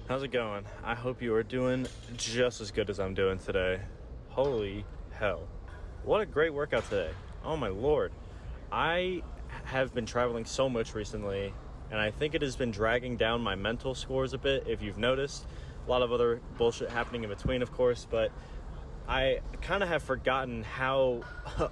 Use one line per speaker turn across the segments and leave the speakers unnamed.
How's it going? I hope you are doing just as good as I'm doing today. Holy hell. What a great workout today. Oh my lord. I have been traveling so much recently, and I think it has been dragging down my mental scores a bit, if you've noticed. A lot of other bullshit happening in between, of course, but I kind of have forgotten how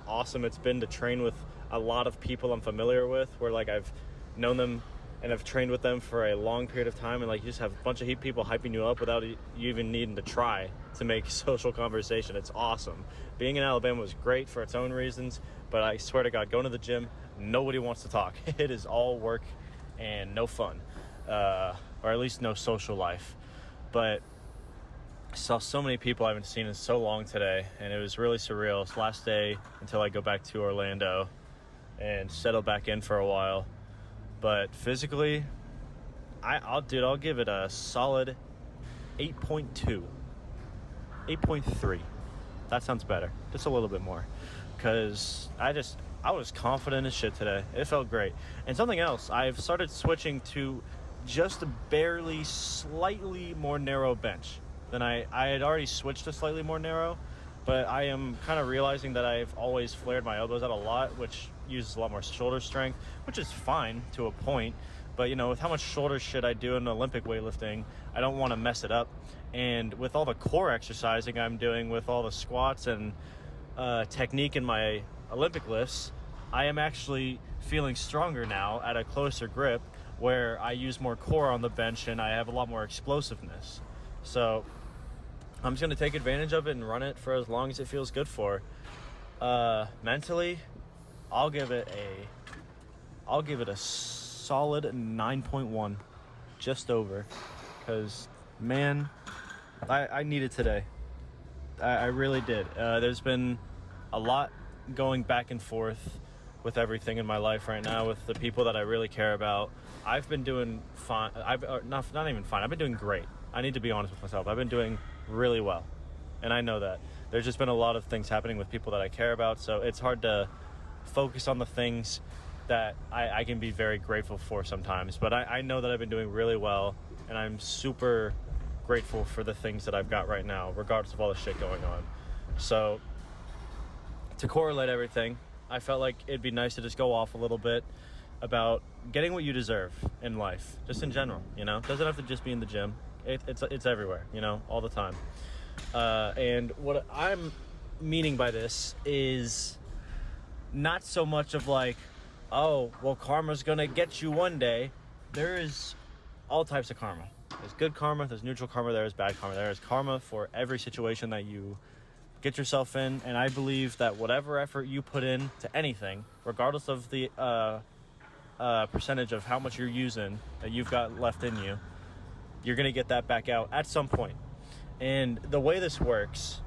awesome it's been to train with a lot of people I'm familiar with, where like I've known them and I've trained with them for a long period of time, and like you just have a bunch of people hyping you up without you even needing to try to make social conversation. It's awesome. Being in Alabama was great for its own reasons, but I swear to God, going to the gym, nobody wants to talk. It is all work and no fun, or at least no social life. But I saw so many people I haven't seen in so long today, and it was really surreal. It's last day until I go back to Orlando and settle back in for a while. But physically, I'll give it a solid 8.2, 8.3. That sounds better, just a little bit more, because I was confident as shit today. It felt great. And something else, I've started switching to just barely slightly more narrow bench than I had already switched to slightly more narrow, but I am kind of realizing that I've always flared my elbows out a lot, which uses a lot more shoulder strength, which is fine to a point. But, you know, with how much shoulder shit I do in Olympic weightlifting, I don't want to mess it up. And with all the core exercising I'm doing with all the squats and technique in my Olympic lifts, I am actually feeling stronger now at a closer grip where I use more core on the bench and I have a lot more explosiveness. So I'm just going to take advantage of it and run it for as long as it feels good for. Mentally, I'll give it a solid 9.1, just over, because, man, I needed today. I really did. There's been a lot going back and forth with everything in my life right now, with the people that I really care about. I've been doing fine. Not even fine. I've been doing great. I need to be honest with myself. I've been doing really well, and I know that. There's just been a lot of things happening with people that I care about, so it's hard to focus on the things that I can be very grateful for sometimes. But I know that I've been doing really well, and I'm super grateful for the things that I've got right now, regardless of all the shit going on. So to correlate everything, I felt like it'd be nice to just go off a little bit about getting what you deserve in life, just in general, you know? It doesn't have to just be in the gym. It's everywhere, you know, all the time. And what I'm meaning by this is not so much of like, oh, well, karma's gonna get you one day. There is all types of karma. There's good karma, there's neutral karma, there's bad karma. There is karma for every situation that you get yourself in, and I believe that whatever effort you put in to anything, regardless of the percentage of how much you're using that you've got left in you, you're going to get that back out at some point. And the way this works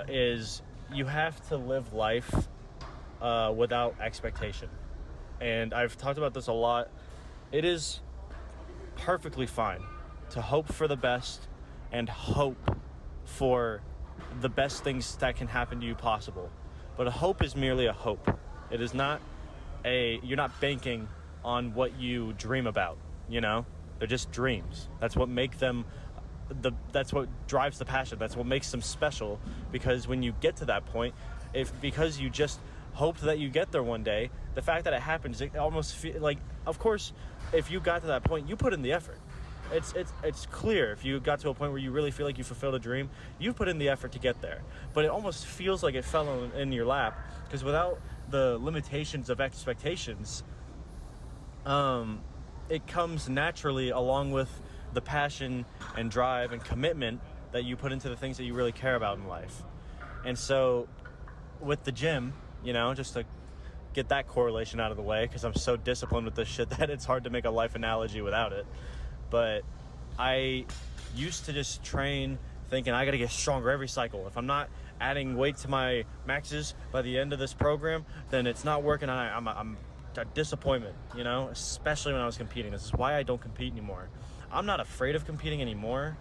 is you have to live life without expectation. And I've talked about this a lot. It is perfectly fine to hope for the best and hope for the best things that can happen to you possible. But a hope is merely a hope. It is not you're not banking on what you dream about, you know? They're just dreams. That's what make them that's what drives the passion. That's what makes them special, because when you get to that point, because you just hoped that you get there one day, the fact that it happens, it almost feel like, of course, if you got to that point, you put in the effort. It's clear if you got to a point where you really feel like you fulfilled a dream, you put in the effort to get there. But it almost feels like it fell in your lap, because without the limitations of expectations, it comes naturally along with the passion and drive and commitment that you put into the things that you really care about in life. And so with the gym, you know, just to get that correlation out of the way, because I'm so disciplined with this shit that it's hard to make a life analogy without it. But I used to just train thinking I got to get stronger every cycle. If I'm not adding weight to my maxes by the end of this program, then it's not working. I'm a disappointment, you know, especially when I was competing. This is why I don't compete anymore. I'm not afraid of competing anymore,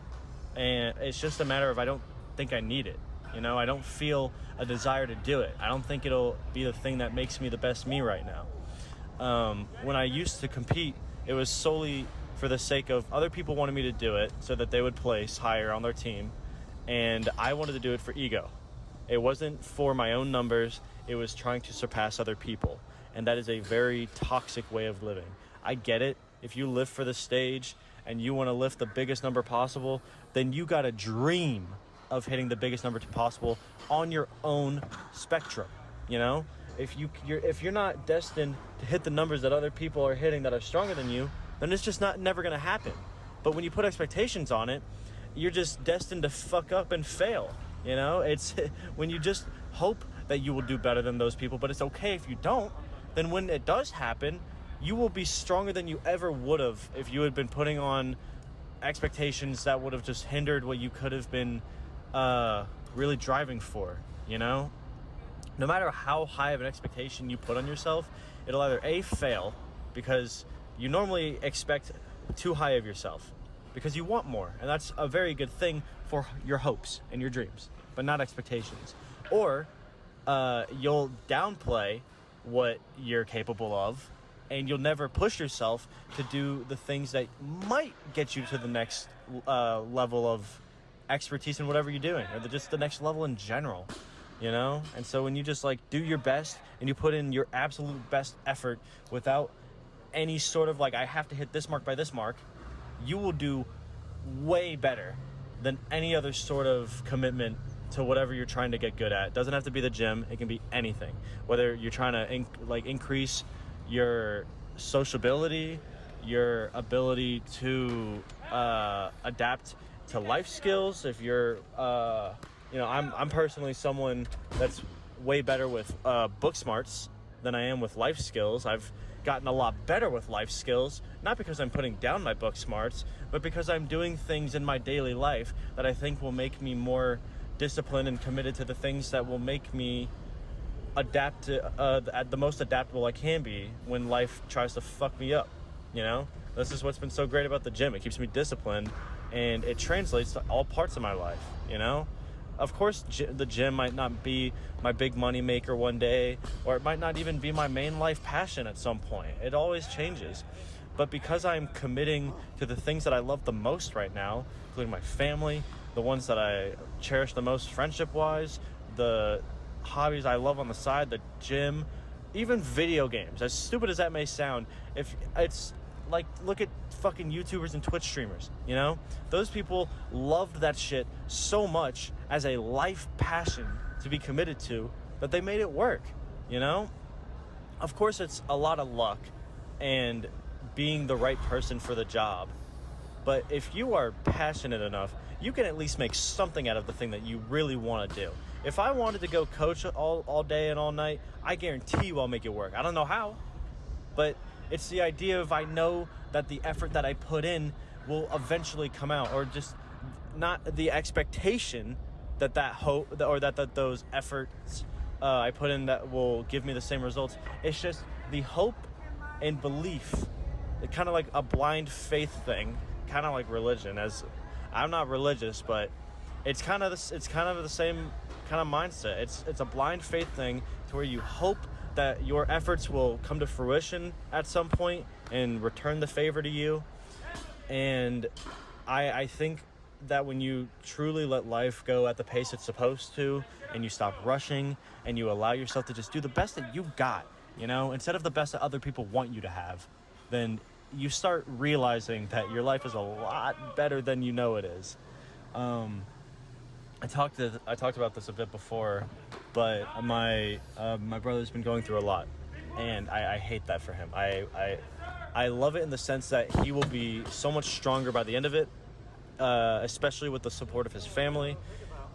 and it's just a matter of I don't think I need it. You know, I don't feel a desire to do it. I don't think it'll be the thing that makes me the best me right now. When I used to compete, it was solely for the sake of other people wanting me to do it so that they would place higher on their team, and I wanted to do it for ego. It wasn't for my own numbers. It was trying to surpass other people, and that is a very toxic way of living. I get it. If you live for the stage and you want to lift the biggest number possible, then you got to dream of hitting the biggest number possible on your own spectrum. You know, if you're not destined to hit the numbers that other people are hitting that are stronger than you, then it's just never going to happen. But when you put expectations on it, you're just destined to fuck up and fail. You know, it's when you just hope that you will do better than those people, but it's okay if you don't. Then when it does happen, you will be stronger than you ever would have if you had been putting on expectations that would have just hindered what you could have been really driving for, you know? No matter how high of an expectation you put on yourself, it'll either A, fail, because you normally expect too high of yourself, because you want more, and that's a very good thing for your hopes and your dreams, but not expectations. Or you'll downplay what you're capable of, and you'll never push yourself to do the things that might get you to the next level of expertise in whatever you're doing, or just the next level in general, you know? And so when you just like do your best and you put in your absolute best effort without any sort of like, I have to hit this mark by this mark, you will do way better than any other sort of commitment to whatever you're trying to get good at. It doesn't have to be the gym. It can be anything. Whether you're trying to increase your sociability, your ability to adapt to life skills. If you're, I'm personally someone that's way better with book smarts than I am with life skills. I've gotten a lot better with life skills, not because I'm putting down my book smarts, but because I'm doing things in my daily life that I think will make me more disciplined and committed to the things that will make me adapt to at the most adaptable I can be when life tries to fuck me up. You know, this is what's been so great about the gym. It keeps me disciplined, and it translates to all parts of my life. You know, of course the gym might not be my big money maker one day, or it might not even be my main life passion at some point. It always changes. But because I'm committing to the things that I love the most right now, including my family, the ones that I cherish the most friendship wise, the hobbies I love on the side, the gym, even video games, as stupid as that may sound, if it's like, look at fucking YouTubers and Twitch streamers, you know? Those people loved that shit so much as a life passion to be committed to that they made it work, you know? Of course, it's a lot of luck and being the right person for the job, but if you are passionate enough, you can at least make something out of the thing that you really want to do. If I wanted to go coach all day and all night, I guarantee you I'll make it work. I don't know how, but it's the idea of I know that the effort that I put in will eventually come out, or just not the expectation that hope or that those efforts I put in that will give me the same results. It's just the hope and belief. It's kind of like a blind faith thing, kind of like religion. As I'm not religious, but it's kind of the same kind of mindset. It's a blind faith thing to where you hope that your efforts will come to fruition at some point and return the favor to you. And I think that when you truly let life go at the pace it's supposed to, and you stop rushing and you allow yourself to just do the best that you got, you know, instead of the best that other people want you to have, then you start realizing that your life is a lot better than you know it is. I talked about this a bit before, but my brother's been going through a lot, and I hate that for him. I love it in the sense that he will be so much stronger by the end of it, especially with the support of his family.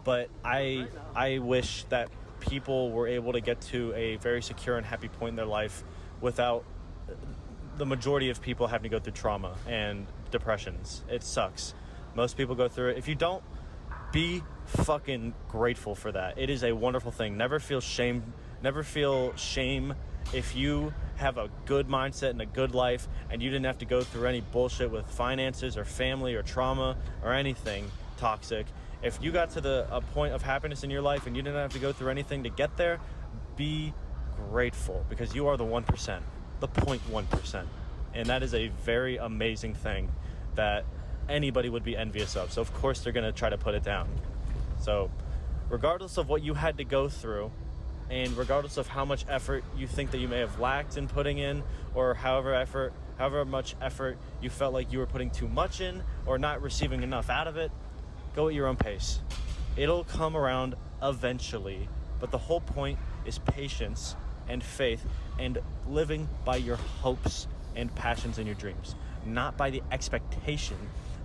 But I wish that people were able to get to a very secure and happy point in their life without the majority of people having to go through trauma and depressions. It sucks. Most people go through it. If you don't, be fucking grateful for that. It is a wonderful thing. Never feel shame if you have a good mindset and a good life and you didn't have to go through any bullshit with finances or family or trauma or anything toxic. If you got to a point of happiness in your life and you didn't have to go through anything to get there, be grateful, because you are the 1%, the 0.1%. And that is a very amazing thing. that anybody would be envious of. So of course they're going to try to put it down. So regardless of what you had to go through, and regardless of how much effort you think that you may have lacked in putting in, or however much effort you felt like you were putting too much in or not receiving enough out of it, go at your own pace. It'll come around eventually, but the whole point is patience and faith and living by your hopes and passions and your dreams, not by the expectation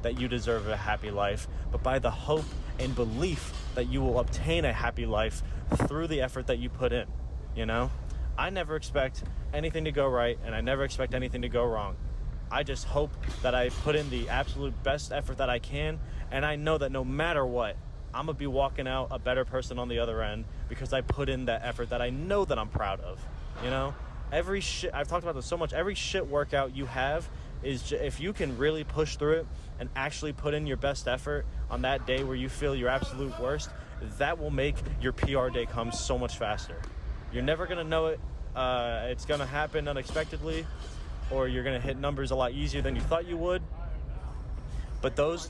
that you deserve a happy life, but by the hope and belief that you will obtain a happy life through the effort that you put in. You know, I never expect anything to go right, and I never expect anything to go wrong. I just hope that I put in the absolute best effort that I can, and I know that no matter what, I'm gonna be walking out a better person on the other end because I put in that effort that I know that I'm proud of. You know, I've talked about this so much, every shit workout you have is if you can really push through it and actually put in your best effort on that day where you feel your absolute worst, that will make your PR day come so much faster. You're never going to know it. It's going to happen unexpectedly, or you're going to hit numbers a lot easier than you thought you would. But those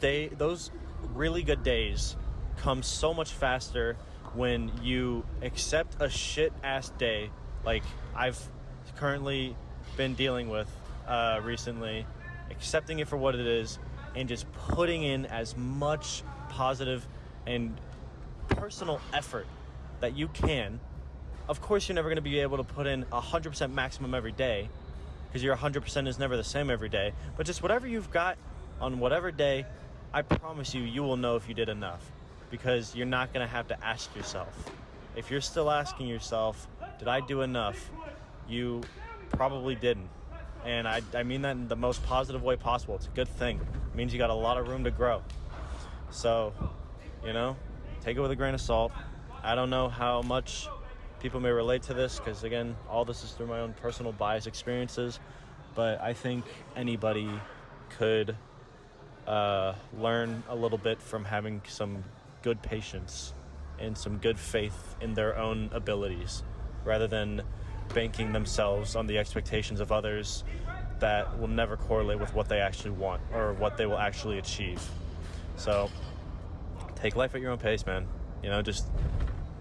really good days come so much faster when you accept a shit-ass day like I've currently been dealing with recently, accepting it for what it is, and just putting in as much positive and personal effort that you can. Of course, you're never going to be able to put in 100% maximum every day, because your 100% is never the same every day. But just whatever you've got on whatever day, I promise you will know if you did enough, because you're not going to have to ask yourself. If you're still asking yourself, did I do enough? You probably didn't. And I mean that in the most positive way possible. It's a good thing. It means you got a lot of room to grow. So, you know, take it with a grain of salt. I don't know how much people may relate to this, because, again, all this is through my own personal bias experiences. But I think anybody could learn a little bit from having some good patience and some good faith in their own abilities, rather than banking themselves on the expectations of others that will never correlate with what they actually want or what they will actually achieve. So take life at your own pace, man. You know, just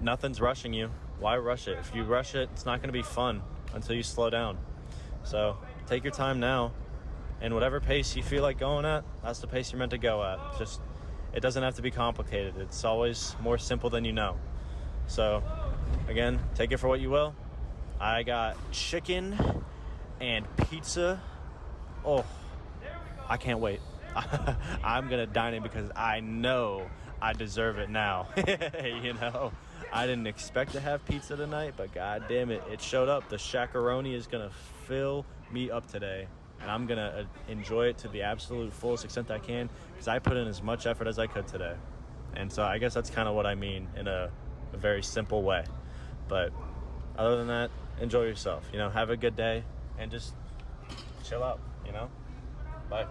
nothing's rushing you. Why rush it? If you rush it, it's not going to be fun until you slow down. So take your time now, and whatever pace you feel like going at, that's the pace you're meant to go at. Just, it doesn't have to be complicated. It's always more simple than you know. So again, take it for what you will. I got chicken and pizza. Oh, I can't wait. I'm going to dine in because I know I deserve it now. You know, I didn't expect to have pizza tonight, but god damn it, it showed up. The shakaroni is going to fill me up today, and I'm going to enjoy it to the absolute fullest extent I can, because I put in as much effort as I could today. And so I guess that's kind of what I mean in a very simple way. But other than that, enjoy yourself, you know, have a good day, and just chill out, you know. Bye.